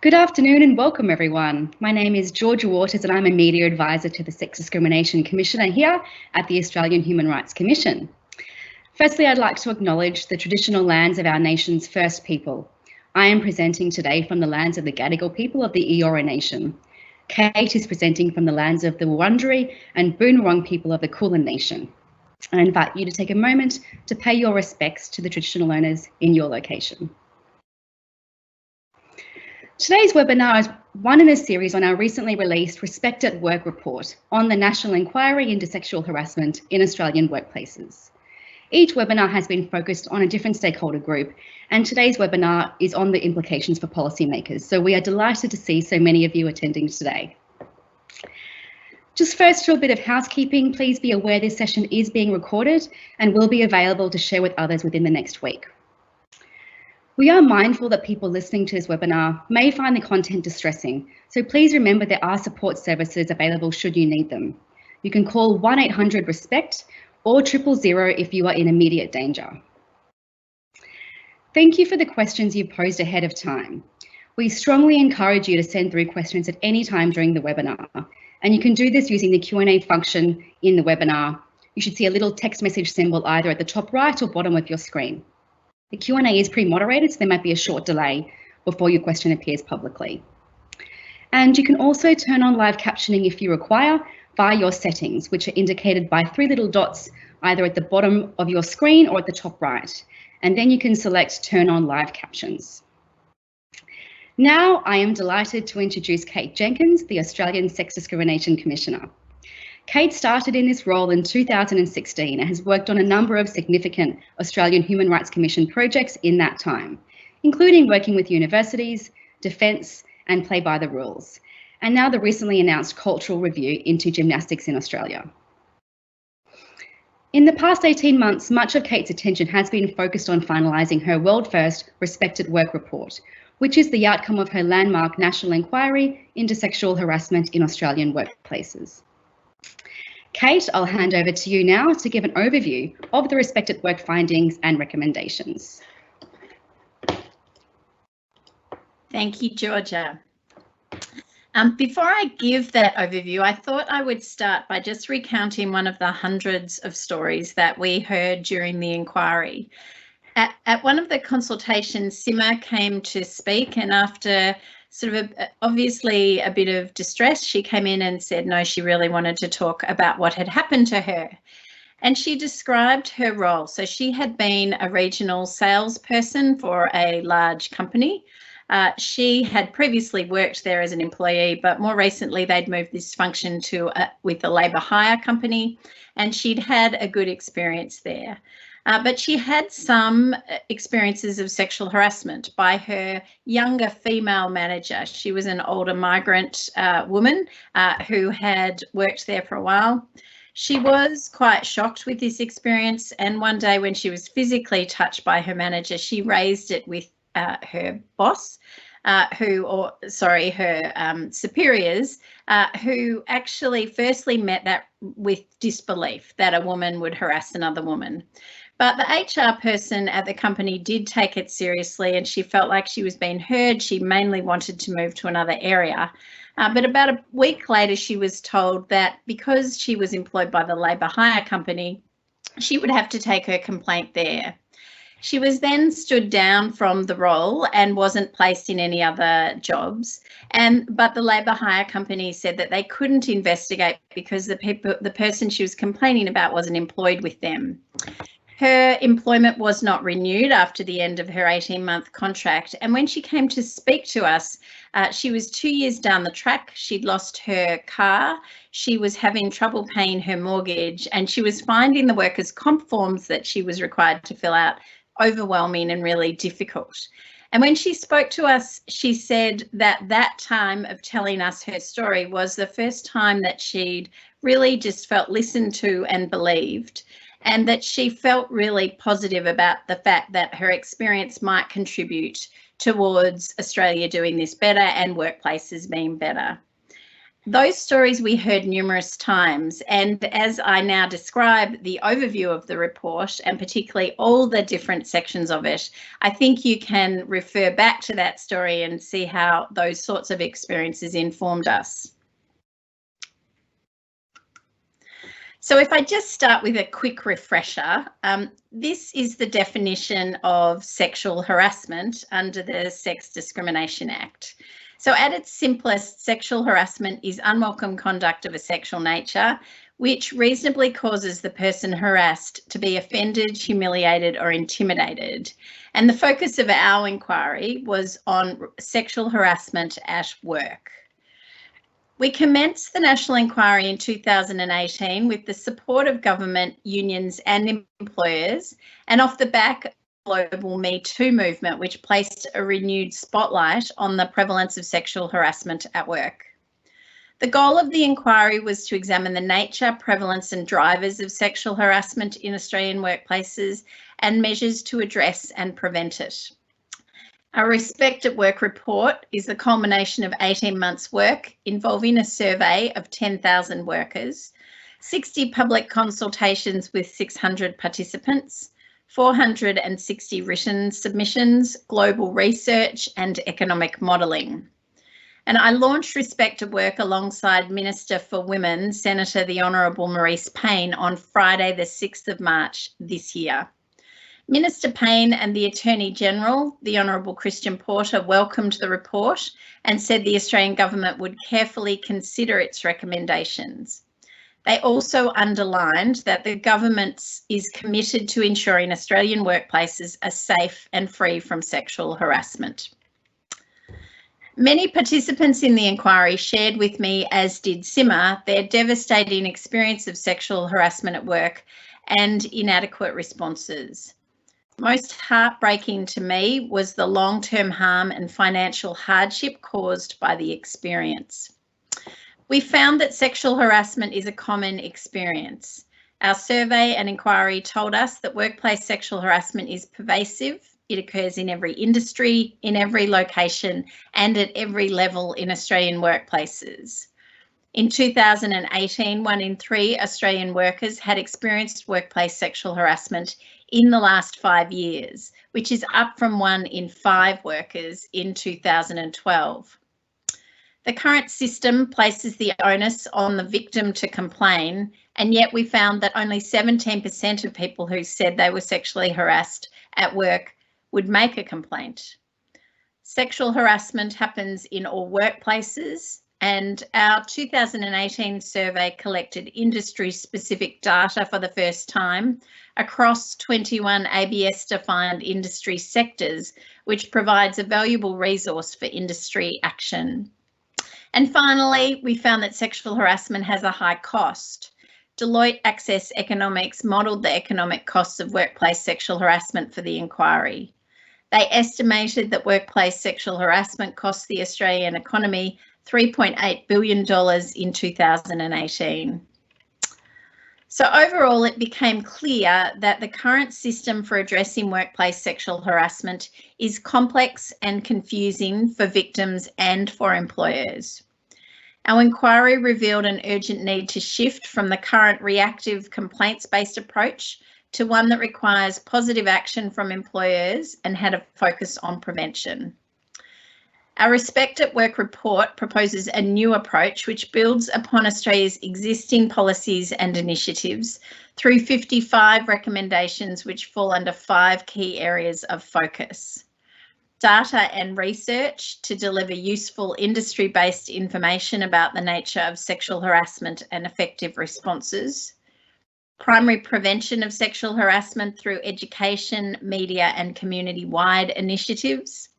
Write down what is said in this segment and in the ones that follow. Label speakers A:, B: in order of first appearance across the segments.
A: Good afternoon and welcome everyone. My name is Georgia Waters and I'm a Media Advisor to the Sex Discrimination Commissioner here at the Australian Human Rights Commission. Firstly, I'd like to acknowledge the traditional lands of our nation's First People. I am presenting today from the lands of the Gadigal people of the Eora Nation. Kate is presenting from the lands of the Wurundjeri and Boonwurrung people of the Kulin Nation. I invite you to take a moment to pay your respects to the traditional owners in your location. Today's webinar is one in a series on our recently released Respect at Work report on the National Inquiry into Sexual Harassment in Australian Workplaces. Each webinar has been focused on a different stakeholder group, and today's webinar is on the implications for policymakers. So we are delighted to see so many of you attending today. Just first, for a bit of housekeeping, please be aware this session is being recorded and will be available to share with others within the next week. We are mindful that people listening to this webinar may find the content distressing, so please remember there are support services available should you need them. You can call 1-800-RESPECT or 000 if you are in immediate danger. Thank you for the questions you posed ahead of time. We strongly encourage you to send through questions at any time during the webinar, and you can do this using the Q&A function in the webinar. You should see a little text message symbol either at the top right or bottom of your screen. The Q&A is pre-moderated, so there might be a short delay before your question appears publicly. And you can also turn on live captioning if you require via your settings, which are indicated by 3 little dots either at the bottom of your screen or at the top right. And then you can select Turn on Live Captions. Now I am delighted to introduce Kate Jenkins, the Australian Sex Discrimination Commissioner. Kate started in this role in 2016 and has worked on a number of significant Australian Human Rights Commission projects in that time, including working with universities, defence and Play by the Rules, and now the recently announced cultural review into gymnastics in Australia. In the past 18 months, much of Kate's attention has been focused on finalising her world-first Respect at Work report, which is the outcome of her landmark national inquiry into sexual harassment in Australian workplaces. Kate, I'll hand over to you now to give an overview of the Respect at Work findings and recommendations.
B: Thank you, Georgia. Before I give that overview, I thought I would start by just recounting one of the hundreds of stories that we heard during the inquiry. At one of the consultations, Simma came to speak, and after sort of obviously a bit of distress, she came in and said no, she really wanted to talk about what had happened to her. And she described her role. So she had been a regional salesperson for a large company. She had previously worked there as an employee, but more recently they'd moved this function to with a labour hire company, and she'd had a good experience there. But she had some experiences of sexual harassment by her younger female manager. She was an older migrant woman who had worked there for a while. She was quite shocked with this experience, and one day when she was physically touched by her manager, she raised it with her boss, her superiors, who actually firstly met that with disbelief that a woman would harass another woman. But the HR person at the company did take it seriously, and she felt like she was being heard. She mainly wanted to move to another area. But about a week later, she was told that because she was employed by the labour hire company, she would have to take her complaint there. She was then stood down from the role and wasn't placed in any other jobs. But the labour hire company said that they couldn't investigate because the person she was complaining about wasn't employed with them. Her employment was not renewed after the end of her 18-month contract, and when she came to speak to us, she was 2 years down the track. She'd lost her car, she was having trouble paying her mortgage, and she was finding the workers' comp forms that she was required to fill out overwhelming and really difficult. And when she spoke to us, she said that that time of telling us her story was the first time that she'd really just felt listened to and believed, and that she felt really positive about the fact that her experience might contribute towards Australia doing this better and workplaces being better. Those stories we heard numerous times, and as I now describe the overview of the report and particularly all the different sections of it, I think you can refer back to that story and see how those sorts of experiences informed us. So if I just start with a quick refresher, this is the definition of sexual harassment under the Sex Discrimination Act. So at its simplest, sexual harassment is unwelcome conduct of a sexual nature, which reasonably causes the person harassed to be offended, humiliated, or intimidated. And the focus of our inquiry was on sexual harassment at work. We commenced the national inquiry in 2018 with the support of government, unions and employers, and off the back of the global Me Too movement, which placed a renewed spotlight on the prevalence of sexual harassment at work. The goal of the inquiry was to examine the nature, prevalence and drivers of sexual harassment in Australian workplaces and measures to address and prevent it. Our Respect at Work report is the culmination of 18 months' work involving a survey of 10,000 workers, 60 public consultations with 600 participants, 460 written submissions, global research and economic modelling. And I launched Respect at Work alongside Minister for Women, Senator the Honourable Marise Payne, on Friday the 6th of March this year. Minister Payne and the Attorney General, the Honourable Christian Porter, welcomed the report and said the Australian Government would carefully consider its recommendations. They also underlined that the Government is committed to ensuring Australian workplaces are safe and free from sexual harassment. Many participants in the inquiry shared with me, as did Simmer, their devastating experience of sexual harassment at work and inadequate responses. Most heartbreaking to me was the long-term harm and financial hardship caused by the experience. We found that sexual harassment is a common experience. Our survey and inquiry told us that workplace sexual harassment is pervasive. It occurs in every industry, in every location, and at every level in Australian workplaces. In 2018, 1 in 3 Australian workers had experienced workplace sexual harassment in the last 5 years, which is up from 1 in 5 workers in 2012. The current system places the onus on the victim to complain, and yet we found that only 17% of people who said they were sexually harassed at work would make a complaint. Sexual harassment happens in all workplaces, and our 2018 survey collected industry-specific data for the first time across 21 ABS-defined industry sectors, which provides a valuable resource for industry action. And finally, we found that sexual harassment has a high cost. Deloitte Access Economics modelled the economic costs of workplace sexual harassment for the inquiry. They estimated that workplace sexual harassment cost the Australian economy $3.8 billion in 2018. So overall, it became clear that the current system for addressing workplace sexual harassment is complex and confusing for victims and for employers. Our inquiry revealed an urgent need to shift from the current reactive complaints-based approach to one that requires positive action from employers and had a focus on prevention. Our Respect at Work report proposes a new approach which builds upon Australia's existing policies and initiatives through 55 recommendations which fall under 5 key areas of focus. Data and research to deliver useful industry-based information about the nature of sexual harassment and effective responses. Primary prevention of sexual harassment through education, media and community-wide initiatives.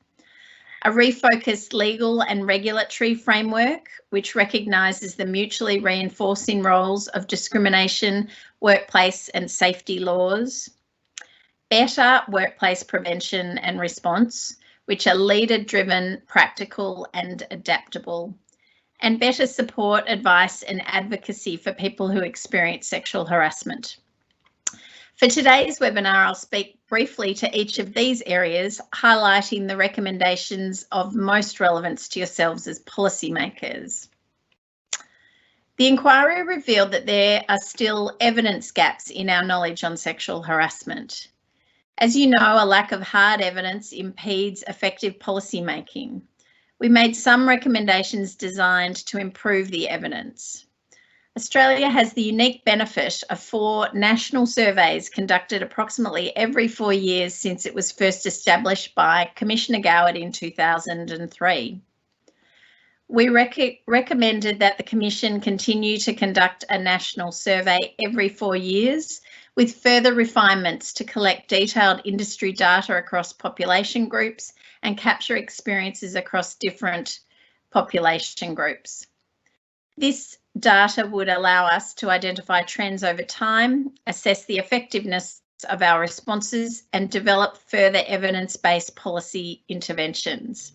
B: A refocused legal and regulatory framework which recognises the mutually reinforcing roles of discrimination, workplace and safety laws. Better workplace prevention and response, which are leader-driven, practical and adaptable. And better support, advice and advocacy for people who experience sexual harassment. For today's webinar, I'll speak briefly to each of these areas, highlighting the recommendations of most relevance to yourselves as policymakers. The inquiry revealed that there are still evidence gaps in our knowledge on sexual harassment. As you know, a lack of hard evidence impedes effective policy making. We made some recommendations designed to improve the evidence. Australia has the unique benefit of 4 national surveys conducted approximately every 4 years since it was first established by Commissioner Goward in 2003. We recommended that the Commission continue to conduct a national survey every 4 years, with further refinements to collect detailed industry data across population groups and capture experiences across different population groups. This data would allow us to identify trends over time, assess the effectiveness of our responses, and develop further evidence-based policy interventions.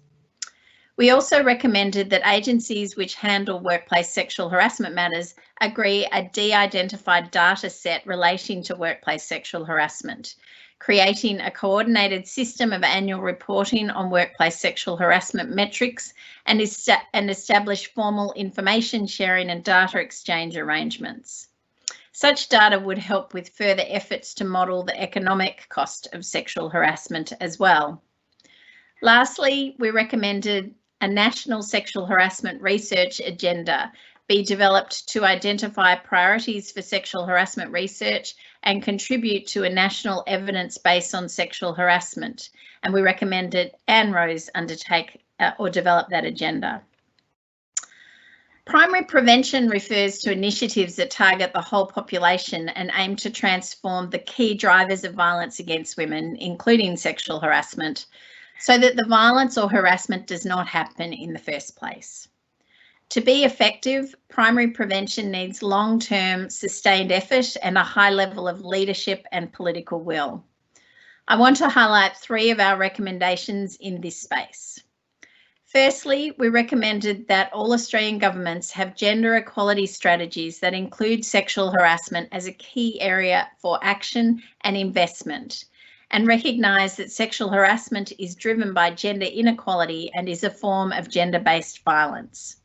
B: We also recommended that agencies which handle workplace sexual harassment matters agree a de-identified data set relating to workplace sexual harassment, creating a coordinated system of annual reporting on workplace sexual harassment metrics and establish formal information sharing and data exchange arrangements. Such data would help with further efforts to model the economic cost of sexual harassment as well. Lastly, we recommended a national sexual harassment research agenda be developed to identify priorities for sexual harassment research and contribute to a national evidence base on sexual harassment. And we recommended Anne Rose undertake or develop that agenda. Primary prevention refers to initiatives that target the whole population and aim to transform the key drivers of violence against women, including sexual harassment, so that the violence or harassment does not happen in the first place. To be effective, primary prevention needs long-term sustained effort and a high level of leadership and political will. I want to highlight 3 of our recommendations in this space. Firstly, we recommended that all Australian governments have gender equality strategies that include sexual harassment as a key area for action and investment, and recognise that sexual harassment is driven by gender inequality and is a form of gender-based violence.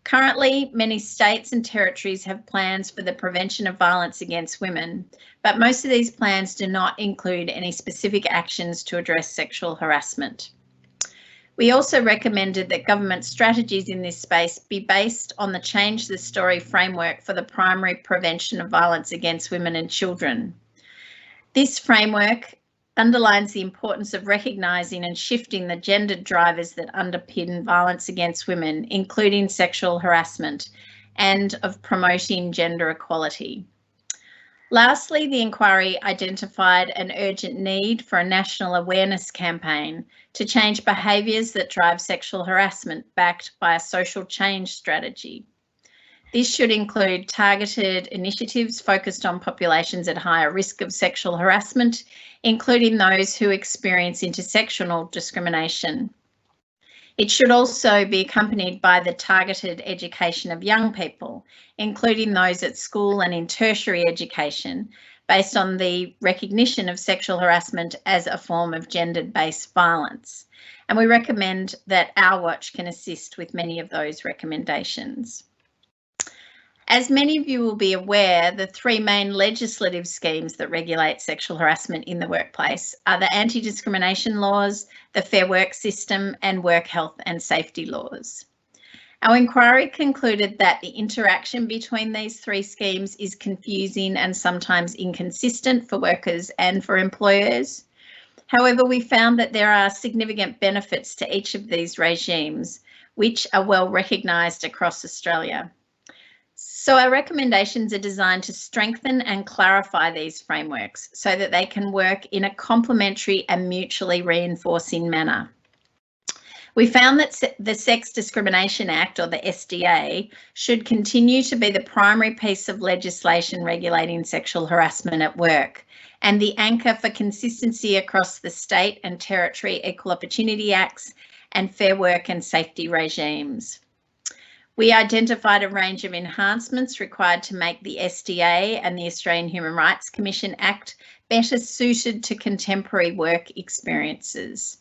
B: Currently, many states and territories have plans for the prevention of violence against women, but most of these plans do not include any specific actions to address sexual harassment. We also recommended that government strategies in this space be based on the Change the Story framework for the primary prevention of violence against women and children. This framework underlines the importance of recognising and shifting the gendered drivers that underpin violence against women, including sexual harassment, and of promoting gender equality. Lastly, the inquiry identified an urgent need for a national awareness campaign to change behaviours that drive sexual harassment, backed by a social change strategy. This should include targeted initiatives focused on populations at higher risk of sexual harassment, including those who experience intersectional discrimination. It should also be accompanied by the targeted education of young people, including those at school and in tertiary education, based on the recognition of sexual harassment as a form of gender-based violence. And we recommend that Our Watch can assist with many of those recommendations. As many of you will be aware, the 3 main legislative schemes that regulate sexual harassment in the workplace are the anti-discrimination laws, the Fair Work system, and work health and safety laws. Our inquiry concluded that the interaction between these 3 schemes is confusing and sometimes inconsistent for workers and for employers. However, we found that there are significant benefits to each of these regimes, which are well recognised across Australia. So our recommendations are designed to strengthen and clarify these frameworks so that they can work in a complementary and mutually reinforcing manner. We found that the Sex Discrimination Act, or the SDA, should continue to be the primary piece of legislation regulating sexual harassment at work, and the anchor for consistency across the state and territory Equal Opportunity Acts and Fair Work and safety regimes. We identified a range of enhancements required to make the SDA and the Australian Human Rights Commission Act better suited to contemporary work experiences.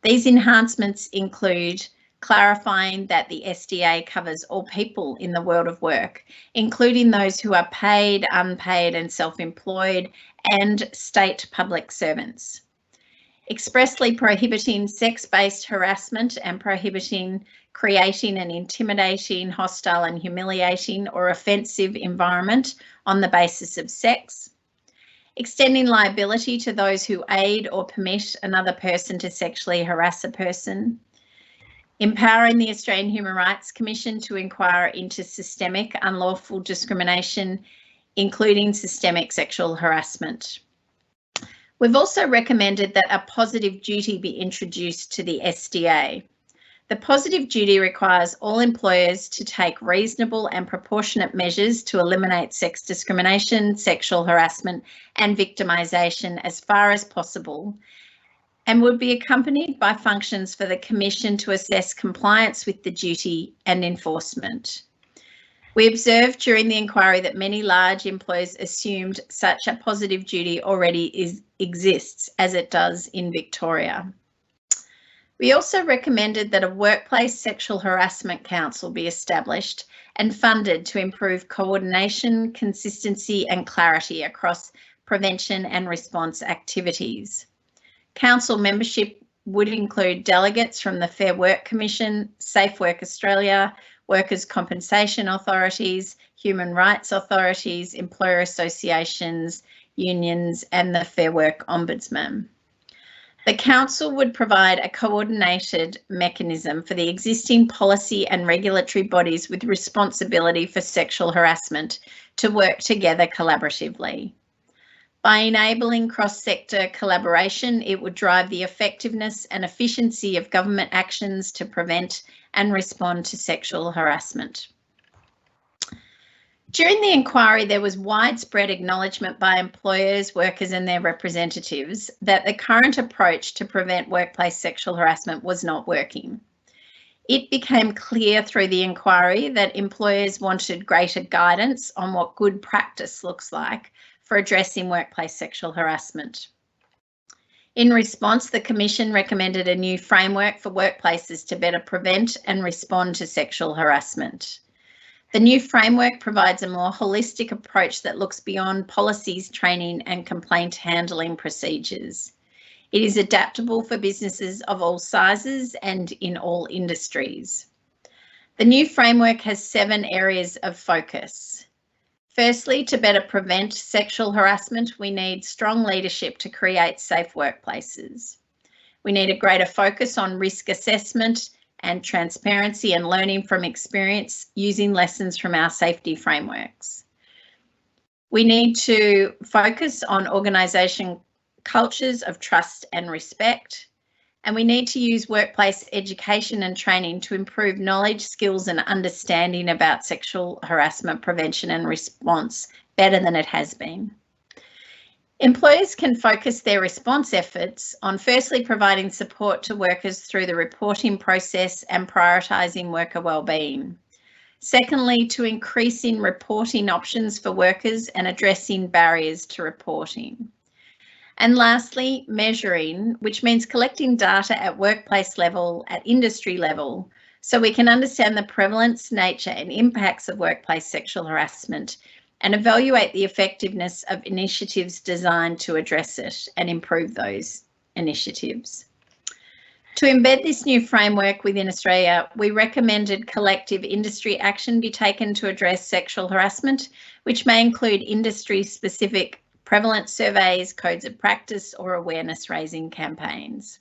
B: These enhancements include clarifying that the SDA covers all people in the world of work, including those who are paid, unpaid and self-employed, and state public servants. Expressly prohibiting sex-based harassment and prohibiting creating an intimidating, hostile and humiliating or offensive environment on the basis of sex. Extending liability to those who aid or permit another person to sexually harass a person. Empowering the Australian Human Rights Commission to inquire into systemic unlawful discrimination, including systemic sexual harassment. We've also recommended that a positive duty be introduced to the SDA. The positive duty requires all employers to take reasonable and proportionate measures to eliminate sex discrimination, sexual harassment and victimisation as far as possible, and would be accompanied by functions for the Commission to assess compliance with the duty and enforcement. We observed during the inquiry that many large employers assumed such a positive duty already exists, as it does in Victoria. We also recommended that a workplace sexual harassment council be established and funded to improve coordination, consistency and clarity across prevention and response activities. Council membership would include delegates from the Fair Work Commission, Safe Work Australia, workers' compensation authorities, human rights authorities, employer associations, unions and the Fair Work Ombudsman. The Council would provide a coordinated mechanism for the existing policy and regulatory bodies with responsibility for sexual harassment to work together collaboratively. By enabling cross-sector collaboration, it would drive the effectiveness and efficiency of government actions to prevent and respond to sexual harassment. During the inquiry, there was widespread acknowledgement by employers, workers and their representatives that the current approach to prevent workplace sexual harassment was not working. It became clear through the inquiry that employers wanted greater guidance on what good practice looks like for addressing workplace sexual harassment. In response, the Commission recommended a new framework for workplaces to better prevent and respond to sexual harassment. The new framework provides a more holistic approach that looks beyond policies, training and complaint handling procedures. It is adaptable for businesses of all sizes and in all industries. The new framework has 7 areas of focus. Firstly, to better prevent sexual harassment, we need strong leadership to create safe workplaces. We need a greater focus on risk assessment and transparency and learning from experience using lessons from our safety frameworks. We need to focus on organisation cultures of trust and respect, and we need to use workplace education and training to improve knowledge, skills and understanding about sexual harassment prevention and response better than it has been. Employers can focus their response efforts on firstly providing support to workers through the reporting process and prioritising worker wellbeing. Secondly, to increasing reporting options for workers and addressing barriers to reporting. And lastly, measuring, which means collecting data at workplace level, at industry level, so we can understand the prevalence, nature and impacts of workplace sexual harassment and evaluate the effectiveness of initiatives designed to address it and improve those initiatives. To embed this new framework within Australia, we recommended collective industry action be taken to address sexual harassment, which may include industry-specific prevalence surveys, codes of practice or awareness raising campaigns.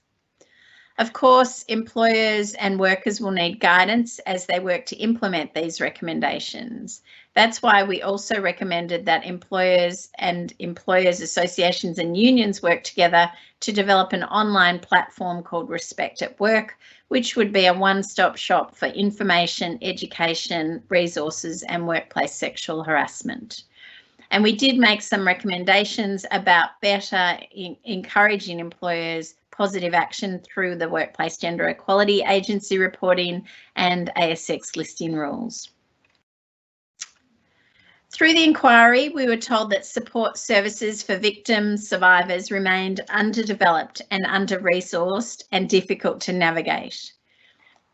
B: Of course, employers and workers will need guidance as they work to implement these recommendations. That's why we also recommended that employers and employers associations and unions work together to develop an online platform called Respect at Work, which would be a one-stop shop for information, education, resources and workplace sexual harassment. And we did make some recommendations about better encouraging employers' positive action through the Workplace Gender Equality Agency reporting and ASX listing rules. Through the inquiry, we were told that support services for victims, survivors remained underdeveloped and under-resourced and difficult to navigate.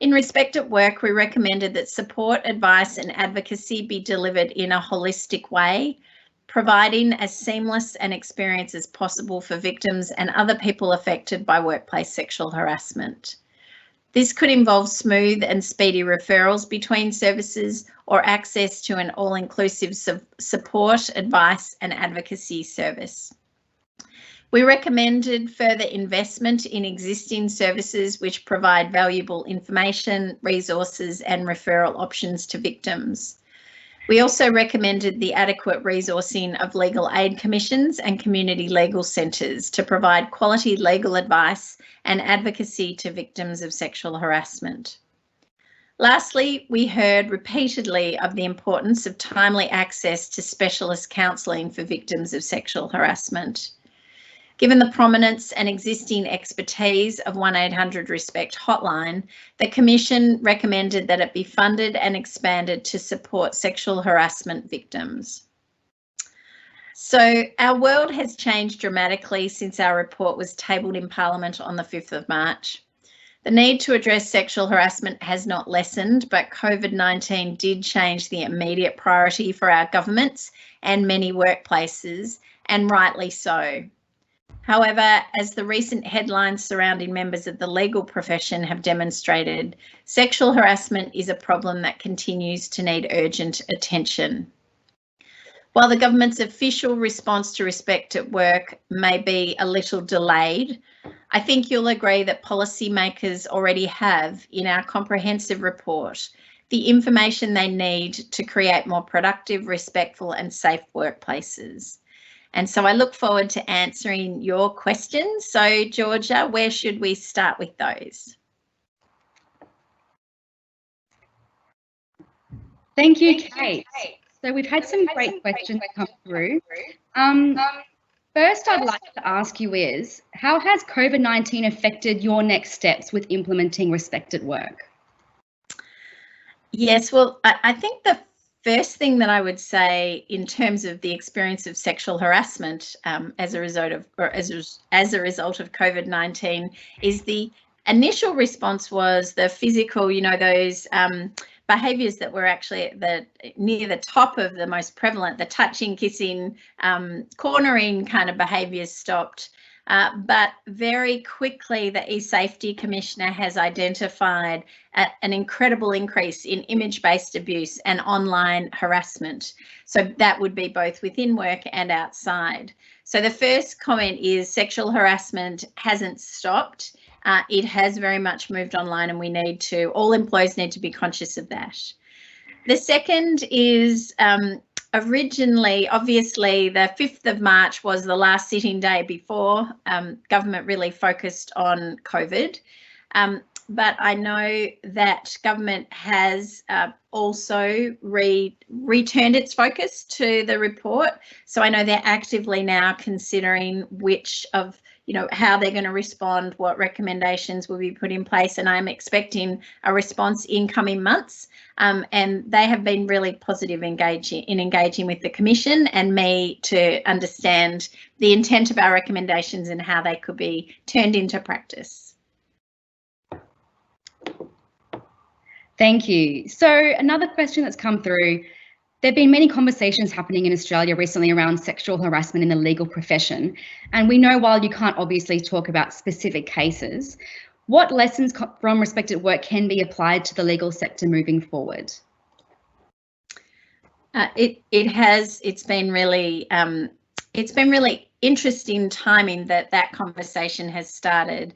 B: In Respect at Work, we recommended that support, advice and advocacy be delivered in a holistic way, providing as seamless an experience as possible for victims and other people affected by workplace sexual harassment. This could involve smooth and speedy referrals between services or access to an all-inclusive support, advice and advocacy service. We recommended further investment in existing services which provide valuable information, resources and referral options to victims. We also recommended the adequate resourcing of legal aid commissions and community legal centres to provide quality legal advice and advocacy to victims of sexual harassment. Lastly, we heard repeatedly of the importance of timely access to specialist counselling for victims of sexual harassment. Given the prominence and existing expertise of 1800-RESPECT hotline, the Commission recommended that it be funded and expanded to support sexual harassment victims. So our world has changed dramatically since our report was tabled in Parliament on the 5th of March. The need to address sexual harassment has not lessened, but COVID-19 did change the immediate priority for our governments and many workplaces, and rightly so. However, as the recent headlines surrounding members of the legal profession have demonstrated, sexual harassment is a problem that continues to need urgent attention. While the government's official response to Respect at Work may be a little delayed, I think you'll agree that policymakers already have, in our comprehensive report, the information they need to create more productive, respectful and safe workplaces. And so I look forward to answering your questions. So Georgia, where should we start with those?
A: Thank you, Kate. So we've had some great questions come through. First, I'd like to ask you is, how has COVID-19 affected your next steps with implementing Respect at Work?
B: Yes, well, I think the first thing that I would say in terms of the experience of sexual harassment as a result of COVID-19 is the initial response was the physical, those behaviours that were actually near the top of the most prevalent, the touching, kissing, cornering kind of behaviours stopped. But very quickly, the eSafety Commissioner has identified an incredible increase in image-based abuse and online harassment. So that would be both within work and outside. So the first comment is sexual harassment hasn't stopped. It has very much moved online, and all employees need to be conscious of that. The second is originally, obviously, the 5th of March was the last sitting day before government really focused on COVID. But I know that government has also returned its focus to the report. So I know they're actively now considering how they're going to respond, what recommendations will be put in place, and I'm expecting a response in coming months. And they have been really positive in engaging with the Commission and me to understand the intent of our recommendations and how they could be turned into practice.
A: Thank you. So another question that's come through, there have been many conversations happening in Australia recently around sexual harassment in the legal profession. And we know while you can't obviously talk about specific cases, what lessons from Respect at Work can be applied to the legal sector moving forward?
B: It's been really interesting timing that conversation has started.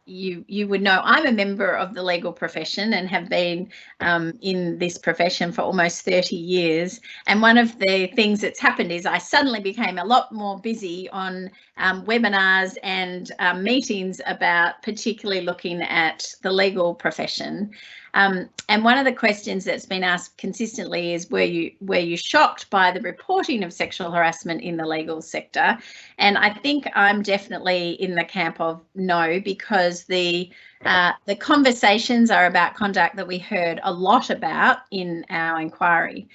B: You would know I'm a member of the legal profession and have been in this profession for almost 30 years. And one of the things that's happened is I suddenly became a lot more busy on webinars and meetings about particularly looking at the legal profession. And one of the questions that's been asked consistently is, were you shocked by the reporting of sexual harassment in the legal sector? And I think I'm definitely in the camp of no, because the conversations are about conduct that we heard a lot about in our inquiry.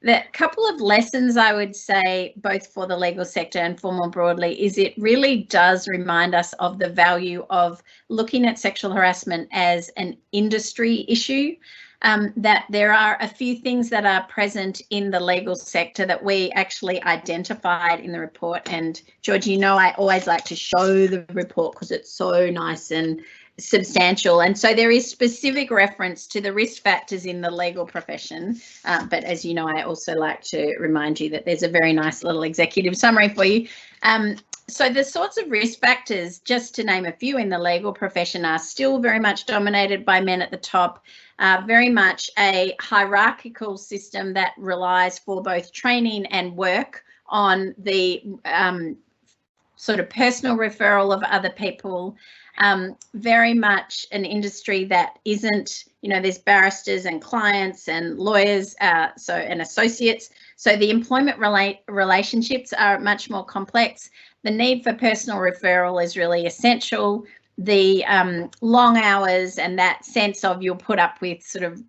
B: The couple of lessons I would say, both for the legal sector and for more broadly, is it really does remind us of the value of looking at sexual harassment as an industry issue. That there are a few things that are present in the legal sector that we actually identified in the report. And George, you know, I always like to show the report because it's so nice and substantial. And so there is specific reference to the risk factors in the legal profession. But as you know, I also like to remind you that there's a very nice little executive summary for you. So the sorts of risk factors, just to name a few in the legal profession, are still very much dominated by men at the top, very much a hierarchical system that relies for both training and work on the sort of personal referral of other people. Very much an industry that isn't, you know, there's barristers and clients and lawyers, and associates. So the employment relationships are much more complex. The need for personal referral is really essential. The long hours and that sense of you'll put up with sort of,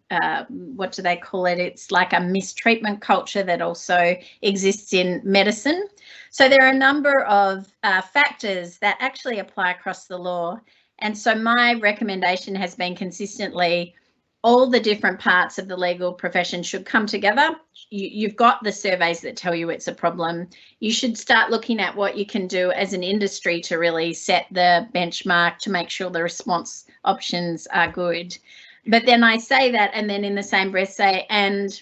B: what do they call it? It's like a mistreatment culture that also exists in medicine. So there are a number of factors that actually apply across the law. And so my recommendation has been consistently all the different parts of the legal profession should come together. You've got the surveys that tell you it's a problem. You should start looking at what you can do as an industry to really set the benchmark to make sure the response options are good. But then I say that, and then in the same breath say, and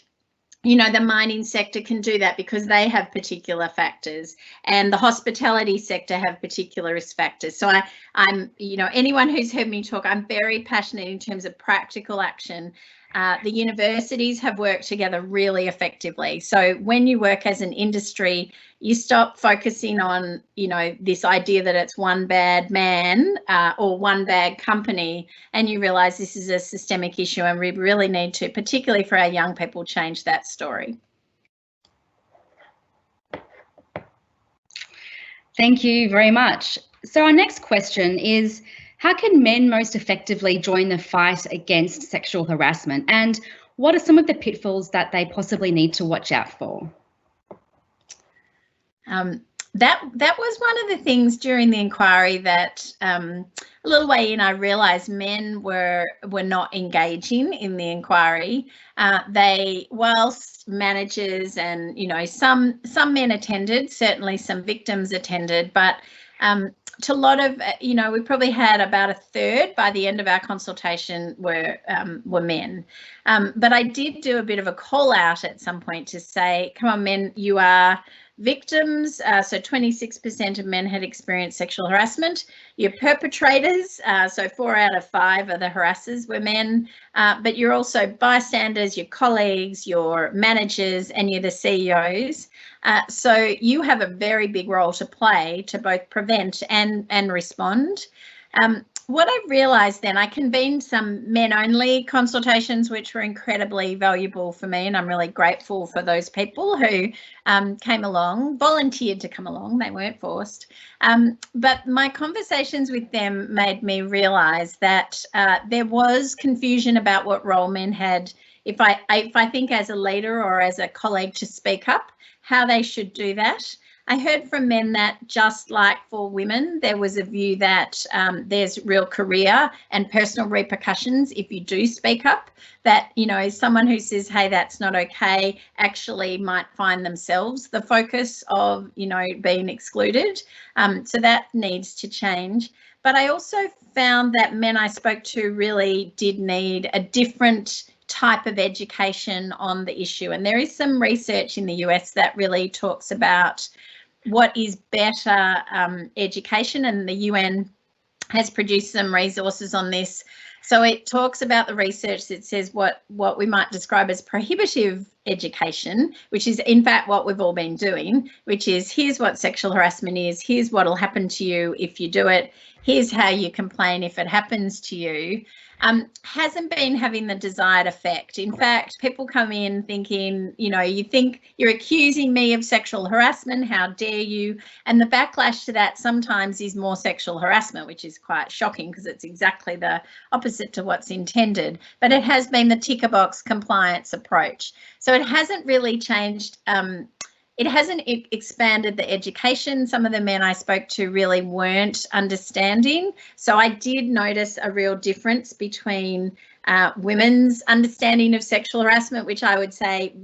B: you know, the mining sector can do that because they have particular factors, and the hospitality sector have particular risk factors. So I'm, you know, anyone who's heard me talk, I'm very passionate in terms of practical action. The universities have worked together really effectively. So when you work as an industry, you stop focusing on, you know, this idea that it's one bad man or one bad company, and you realise this is a systemic issue, and we really need to, particularly for our young people, change that story.
A: Thank you very much. So our next question is, how can men most effectively join the fight against sexual harassment, and what are some of the pitfalls that they possibly need to watch out for?
B: That was one of the things during the inquiry that a little way in I realised men were not engaging in the inquiry. They, whilst managers and, you know, some men attended, certainly some victims attended, but to a lot of, you know, we probably had about a third by the end of our consultation were men. But I did do a bit of a call out at some point to say, come on, men, you are victims. So 26% of men had experienced sexual harassment. You're perpetrators. So 4 out of 5 of the harassers were men. But you're also bystanders, your colleagues, your managers, and you're the CEOs. So you have a very big role to play to both prevent and respond. What I realised then, I convened some men-only consultations, which were incredibly valuable for me, and I'm really grateful for those people who came along, volunteered to come along, they weren't forced. But my conversations with them made me realise that there was confusion about what role men had, if I think as a leader or as a colleague, to speak up, how they should do that. I heard from men that, just like for women, there was a view that there's real career and personal repercussions if you do speak up, that, you know, someone who says, hey, that's not okay, actually might find themselves the focus of, you know, being excluded. So that needs to change. But I also found that men I spoke to really did need a different type of education on the issue. And there is some research in the US that really talks about what is better education, and the UN has produced some resources on this. So it talks about the research that says what we might describe as prohibitive education, which is in fact what we've all been doing, which is, here's what sexual harassment is, here's what will happen to you if you do it, here's how you complain if it happens to you, hasn't been having the desired effect. In fact, people come in thinking, you know, you think you're accusing me of sexual harassment, how dare you? And the backlash to that sometimes is more sexual harassment, which is quite shocking because it's exactly the opposite opposite to what's intended, but it has been the ticker box compliance approach. So it hasn't really changed. It hasn't expanded the education. Some of the men I spoke to really weren't understanding. So I did notice a real difference between women's understanding of sexual harassment, which I would say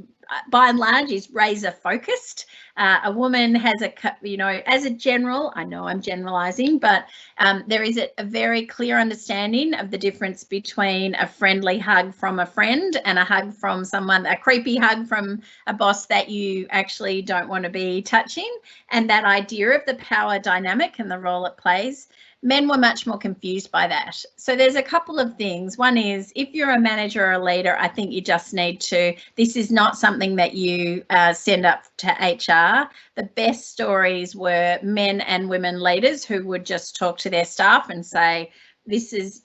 B: by and large is razor focused. A woman has as a general, I know I'm generalizing, but there is a very clear understanding of the difference between a friendly hug from a friend and a hug from someone, a creepy hug from a boss that you actually don't want to be touching, and that idea of the power dynamic and the role it plays. Men were much more confused by that. So there's a couple of things. One is, if you're a manager or a leader, I think you just need to, this is not something that you send up to HR. The best stories were men and women leaders who would just talk to their staff and say, this is,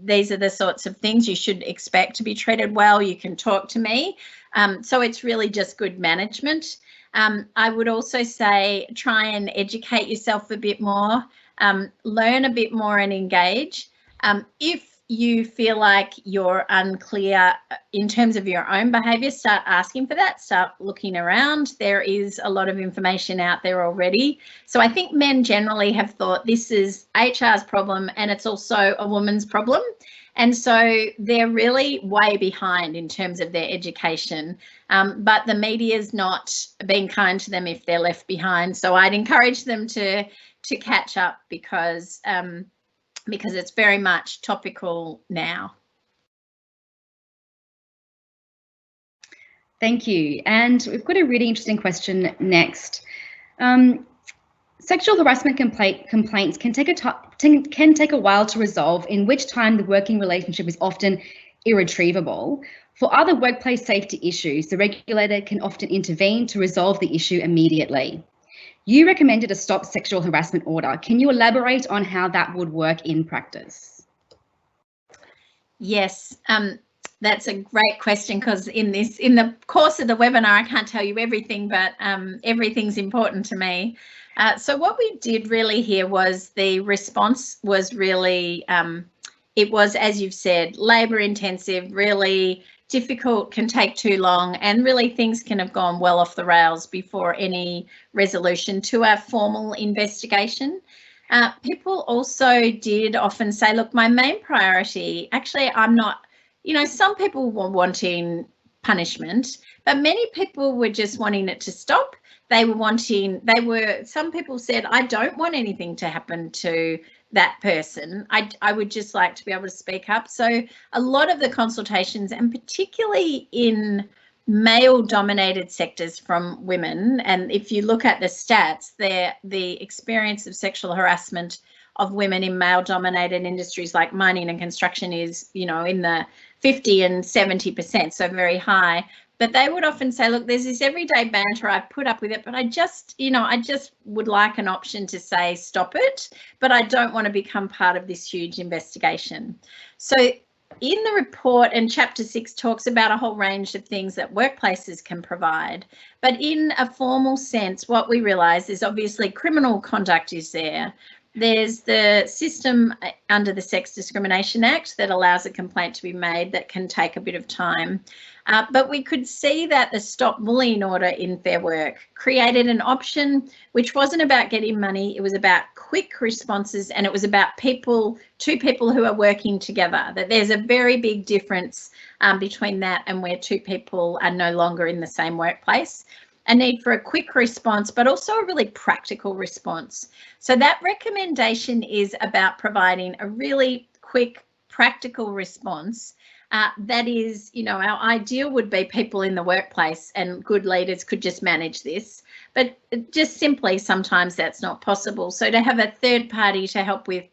B: these are the sorts of things you should expect to be treated well. You can talk to me. So it's really just good management. I would also say try and educate yourself a bit more. Learn a bit more and engage. If you feel like you're unclear in terms of your own behaviour, start asking for that, start looking around. There is a lot of information out there already. So I think men generally have thought this is HR's problem and it's also a woman's problem. And so they're really way behind in terms of their education, but the media's not being kind to them if they're left behind. So I'd encourage them to catch up because it's very much topical now.
A: Thank you. And we've got a really interesting question next. Sexual harassment complaints can take a while to resolve, in which time the working relationship is often irretrievable. For other workplace safety issues, the regulator can often intervene to resolve the issue immediately. You recommended a stop sexual harassment order. Can you elaborate on how that would work in practice?
B: Yes, that's a great question, because in the course of the webinar, I can't tell you everything, but everything's important to me. So what we did really here was the response was really, it was, as you've said, labour intensive, really difficult, can take too long, and really things can have gone well off the rails before any resolution to a formal investigation. People also did often say, look, my main priority, actually, I'm not, some people were wanting punishment, but many people were just wanting it to stop. Some people said, I don't want anything to happen to that person. I would just like to be able to speak up. So a lot of the consultations, and particularly in male-dominated sectors from women, and if you look at the stats, the experience of sexual harassment of women in male-dominated industries like mining and construction is, in the 50 and 70%, so very high. But they would often say, look, there's this everyday banter, I put up with it, but I just would like an option to say stop it, but I don't want to become part of this huge investigation. So in the report, and chapter 6 talks about a whole range of things that workplaces can provide, but in a formal sense, what we realise is obviously criminal conduct is there. There's the system under the Sex Discrimination Act that allows a complaint to be made that can take a bit of time. But we could see that the Stop Bullying Order in Fair Work created an option which wasn't about getting money, it was about quick responses, and it was about two people who are working together. That there's a very big difference between that and where two people are no longer in the same workplace. A need for a quick response, but also a really practical response. So that recommendation is about providing a really quick, practical response. That is, our ideal would be people in the workplace, and good leaders could just manage this, but just simply sometimes that's not possible. So to have a third party to help with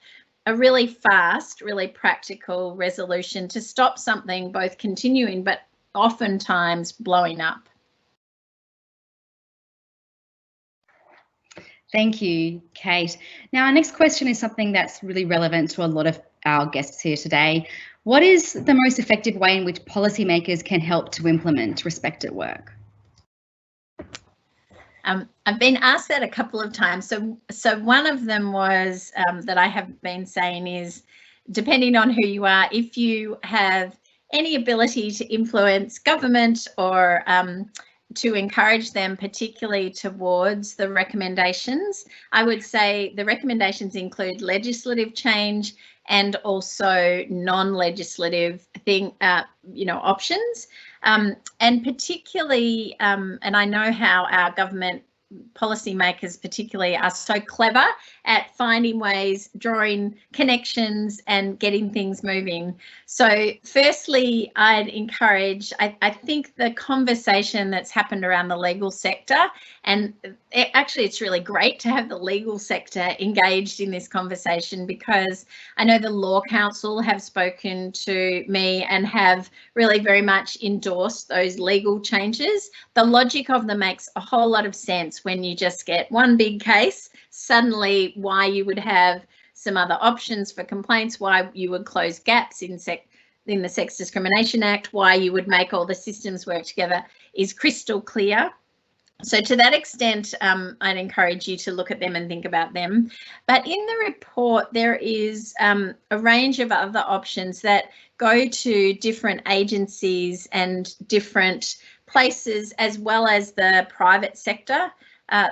B: a really fast, really practical resolution to stop something both continuing but oftentimes blowing up.
A: Thank you, Kate. Now, our next question is something that's really relevant to a lot of our guests here today. What is the most effective way in which policymakers can help to implement respect at work?
B: I've been asked that a couple of times. So one of them was that I have been saying is depending on who you are, if you have any ability to influence government or to encourage them, particularly towards the recommendations, I would say the recommendations include legislative change and also non-legislative options. And particularly, and I know how our government policymakers particularly are so clever at finding ways, drawing connections and getting things moving. So firstly, I'd encourage, I think the conversation that's happened around the legal sector, and it's really great to have the legal sector engaged in this conversation, because I know the Law Council have spoken to me and have really very much endorsed those legal changes. The logic of them makes a whole lot of sense when you just get one big case. Suddenly, why you would have some other options for complaints, why you would close gaps in the Sex Discrimination Act, why you would make all the systems work together is crystal clear. So to that extent, I'd encourage you to look at them and think about them. But in the report, there is a range of other options that go to different agencies and different places, as well as the private sector.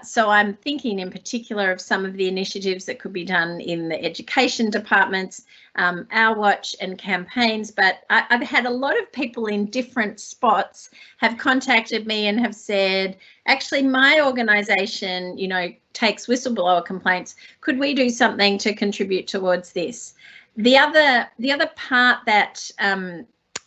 B: So I'm thinking in particular of some of the initiatives that could be done in the education departments, Our Watch and campaigns, but I've had a lot of people in different spots have contacted me and have said, actually, my organisation, takes whistleblower complaints. Could we do something to contribute towards this? The other part that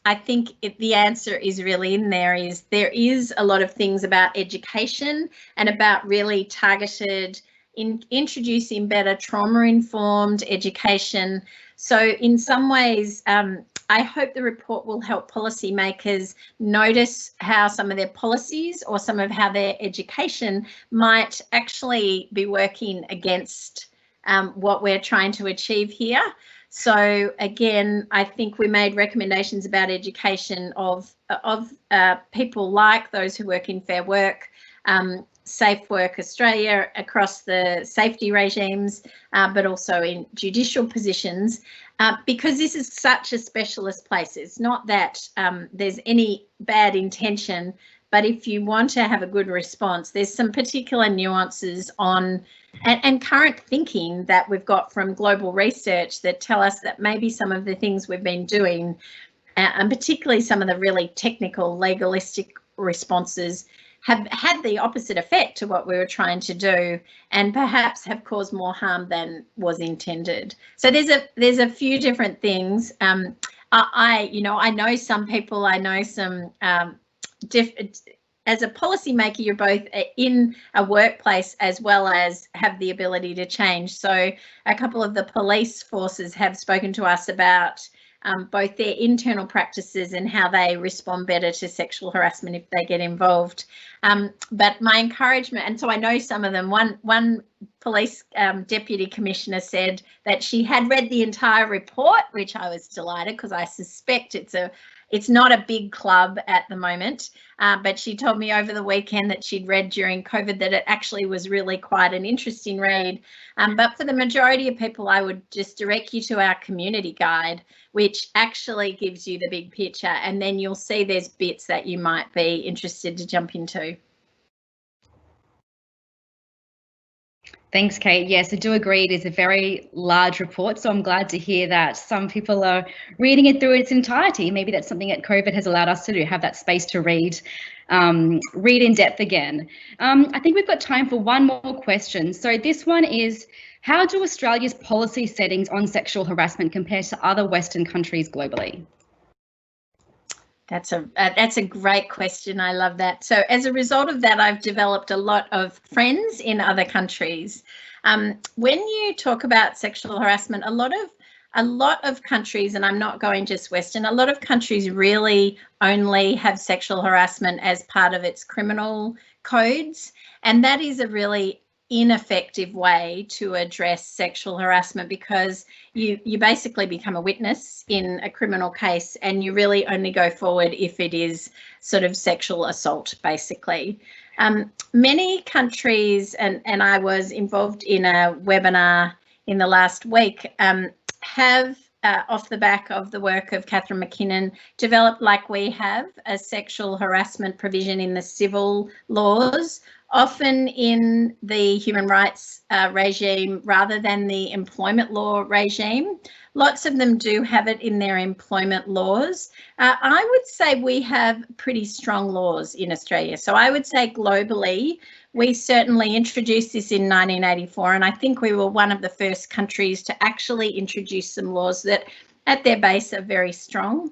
B: I think the answer is really in there is a lot of things about education and about really targeted introducing better trauma-informed education. So in some ways, I hope the report will help policymakers notice how some of their policies or some of how their education might actually be working against what we're trying to achieve here. So again, I think we made recommendations about education of people like those who work in Fair Work, Safe Work Australia, across the safety regimes, but also in judicial positions, because this is such a specialist place. It's not that there's any bad intention, but if you want to have a good response, there's some particular nuances on and current thinking that we've got from global research that tell us that maybe some of the things we've been doing, and particularly some of the really technical legalistic responses, have had the opposite effect to what we were trying to do, and perhaps have caused more harm than was intended. So there's a few different things. I know some people. I know some as a policymaker, you're both in a workplace as well as have the ability to change. So a couple of the police forces have spoken to us about both their internal practices and how they respond better to sexual harassment if they get involved. But my encouragement, and so I know some of them, one police deputy commissioner said that she had read the entire report, which I was delighted, because I suspect it's not a big club at the moment, but she told me over the weekend that she'd read during COVID that it actually was really quite an interesting read. But for the majority of people, I would just direct you to our community guide, which actually gives you the big picture, and then you'll see there's bits that you might be interested to jump into.
A: Thanks, Kate. Yes, I do agree. It is a very large report, so I'm glad to hear that some people are reading it through its entirety. Maybe that's something that COVID has allowed us to do, have that space to read in depth again. I think we've got time for one more question. So this one is, how do Australia's policy settings on sexual harassment compare to other Western countries globally?
B: That's a great question. I love that. So as a result of that, I've developed a lot of friends in other countries. When you talk about sexual harassment, a lot of countries, and I'm not going just Western, a lot of countries really only have sexual harassment as part of its criminal codes, and that is a really ineffective way to address sexual harassment, because you basically become a witness in a criminal case, and you really only go forward if it is sort of sexual assault, basically. Many countries, and I was involved in a webinar in the last week, have off the back of the work of Catherine McKinnon, developed, like we have, a sexual harassment provision in the civil laws, often in the human rights regime rather than the employment law regime. Lots of them do have it in their employment laws. I would say we have pretty strong laws in Australia. So I would say globally, we certainly introduced this in 1984, and I think we were one of the first countries to actually introduce some laws that at their base are very strong.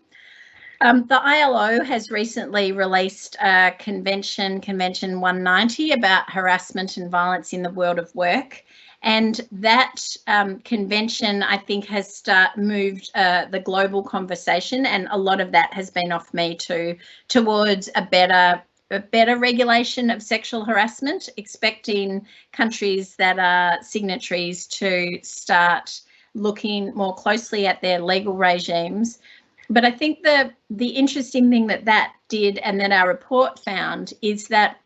B: The ILO has recently released a Convention 190 about harassment and violence in the world of work. And that convention, I think, has moved the global conversation, and a lot of that has been off me towards a better regulation of sexual harassment, expecting countries that are signatories to start looking more closely at their legal regimes. But I think the interesting thing that did, and that our report found, is that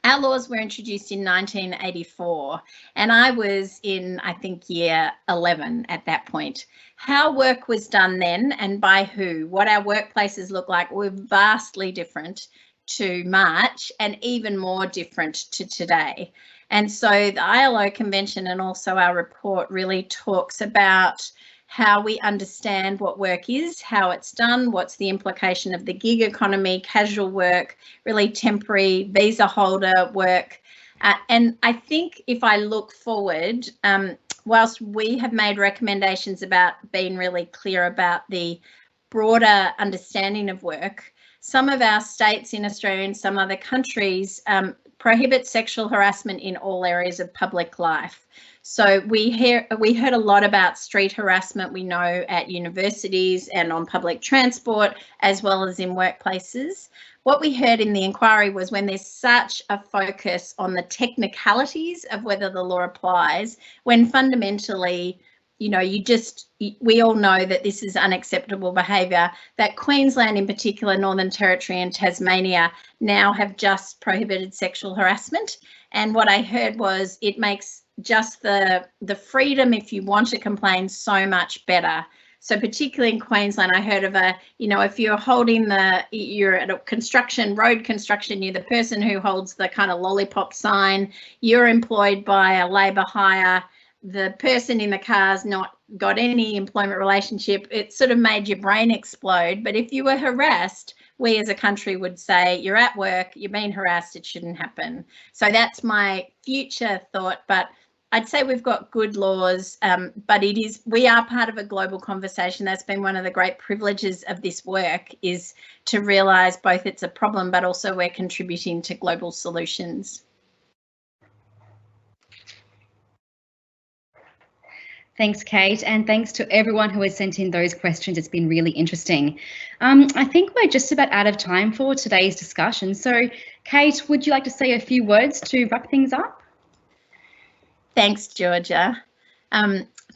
B: our laws were introduced in 1984, and I was in, I think, year 11 at that point. How work was done then, and by who, what our workplaces look like, were vastly different to March, and even more different to today. And so the ILO Convention and also our report really talks about how we understand what work is, how it's done, what's the implication of the gig economy, casual work, really temporary visa holder work. And I think if I look forward, whilst we have made recommendations about being really clear about the broader understanding of work, some of our states in Australia and some other countries prohibit sexual harassment in all areas of public life. So we heard a lot about street harassment, we know, at universities and on public transport, as well as in workplaces. What we heard in the inquiry was when there's such a focus on the technicalities of whether the law applies, when fundamentally, you know, we all know that this is unacceptable behaviour, that Queensland in particular, Northern Territory and Tasmania now have just prohibited sexual harassment. And what I heard was it makes just the freedom, if you want to complain, so much better. So particularly in Queensland, I heard of if you're you're at a road construction, you're the person who holds the kind of lollipop sign, you're employed by a labour hire, the person in the car's not got any employment relationship, it sort of made your brain explode. But if you were harassed, we as a country would say, you're at work, you're being harassed, it shouldn't happen. So that's my future thought. But I'd say we've got good laws, but we are part of a global conversation. That's been one of the great privileges of this work, is to realise both it's a problem, but also we're contributing to global solutions.
A: Thanks, Kate, and thanks to everyone who has sent in those questions. It's been really interesting. I think we're just about out of time for today's discussion. So, Kate, would you like to say a few words to wrap things up?
B: Thanks, Georgia.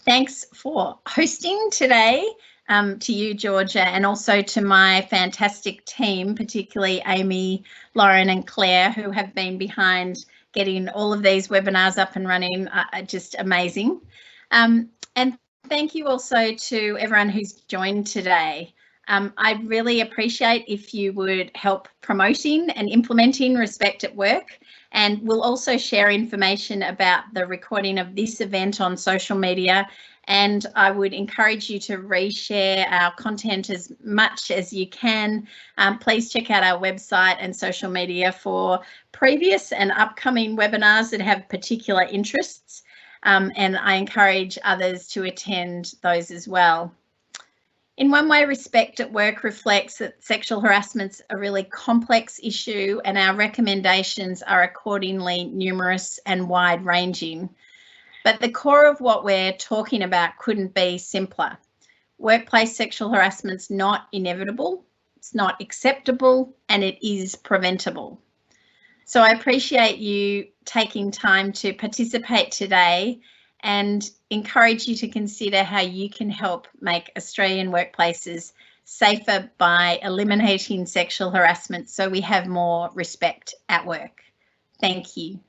B: Thanks for hosting today, to you, Georgia, and also to my fantastic team, particularly Amy, Lauren and Claire, who have been behind getting all of these webinars up and running. Just amazing. And thank you also to everyone who's joined today. I'd really appreciate if you would help promoting and implementing Respect at Work. And we'll also share information about the recording of this event on social media. And I would encourage you to reshare our content as much as you can. Please check out our website and social media for previous and upcoming webinars that have particular interests. And I encourage others to attend those as well. In one way, Respect at Work reflects that sexual harassment's a really complex issue, and our recommendations are accordingly numerous and wide-ranging. But the core of what we're talking about couldn't be simpler. Workplace sexual harassment's not inevitable, it's not acceptable, and it is preventable. So I appreciate you taking time to participate today, and encourage you to consider how you can help make Australian workplaces safer by eliminating sexual harassment so we have more respect at work. Thank you.